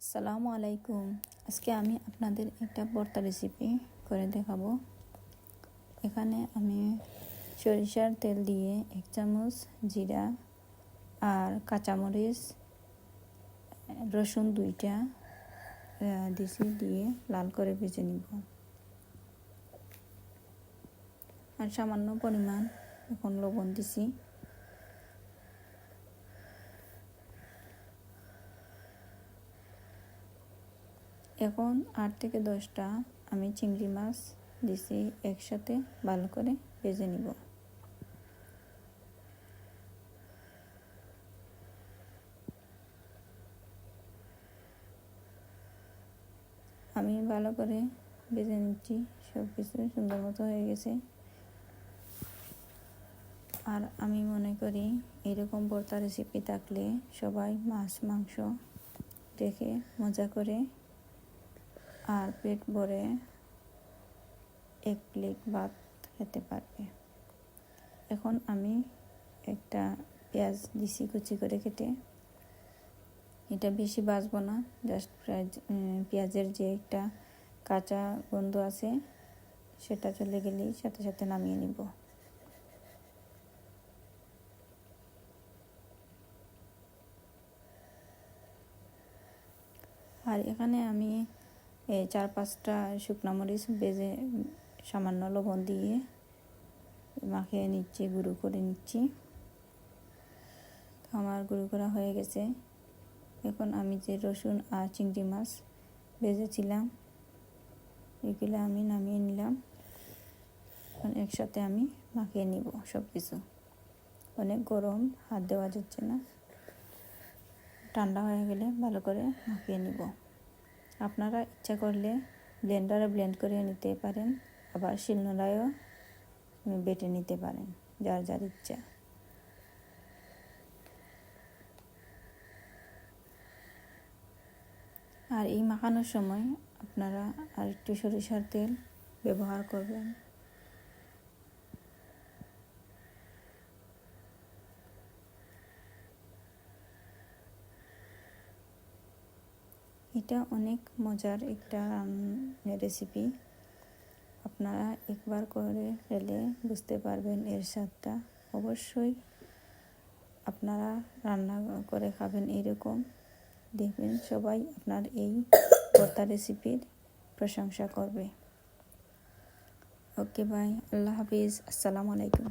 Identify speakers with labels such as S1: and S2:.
S1: আসসালামু আলাইকুম। আজকে আমি আপনাদের একটা ভর্তা রেসিপি করে দেখাবো। এখানে আমি সরিষার তেল দিয়ে 1 চামচ জিরা আর কাঁচামরিচ রসুন 2টা দিছি, দিয়ে লাল করে ভেজে নিব। আর সামান্য পরিমাণ এখন লবণ দিছি। এখন 8 থেকে 10টা আমি চিংড়ি মাছ দিছি, একসাথে ভালো করে ভেজে নিব। আমি ভালো করে ভেজে নিচ্ছি, সব কিছু সুন্দর মতো হয়ে গেছে। আর আমি মনে করি এরকম ভর্তা রেসিপি থাকলে সবাই মাছ মাংস দেখে মজা করে আর পেট ভরে 1 প্লেট ভাত খেতে পারবে। এখন আমি একটা পেঁয়াজ দিছি কুচি করে কেটে। এটা বেশি ভাজবো না, জাস্ট পেঁয়াজের যে একটা কাঁচা গন্ধ আছে সেটা চলে গেলেই সাথে সাথে নামিয়ে নিব। আর এখানে আমি 4-5টা শুকনো মরিচ ভেজে সামান্য লবণ দিয়ে মাখিয়ে নিচ্ছি, গুঁড়ো করে নিচ্ছি। আমার গুঁড়ো করা হয়ে গেছে। এখন আমি যে রসুন আর চিংড়ি মাছ ভেজেছিলাম এগুলো আমি নামিয়ে নিলাম। এখন একসাথে আমি মাখিয়ে নিব সব কিছু। অনেক গরম, হাত দেওয়া যাচ্ছে না, ঠান্ডা হয়ে গেলে ভালো করে মাখিয়ে নিব। আপনারা ইচ্ছা করলে ব্লেন্ডারে ব্লেন্ড করে নিতে পারেন, আবার শিলনোড়ায়ও বেটে নিতে পারেন, যার যার ইচ্ছা। আর এই মাখানোর সময় আপনারা আর একটু সরিষার তেল ব্যবহার করবেন। এটা অনেক মজার একটা রেসিপি। আপনারা একবার করে খেলে বুঝতে পারবেন এর স্বাদটা। অবশ্যই আপনারা রান্না করে খাবেন এরকম, দেখবেন সবাই আপনার এই ভর্তা রেসিপির প্রশংসা করবে। ওকে, বাই, আল্লাহ হাফিজ, আসসালামু আলাইকুম।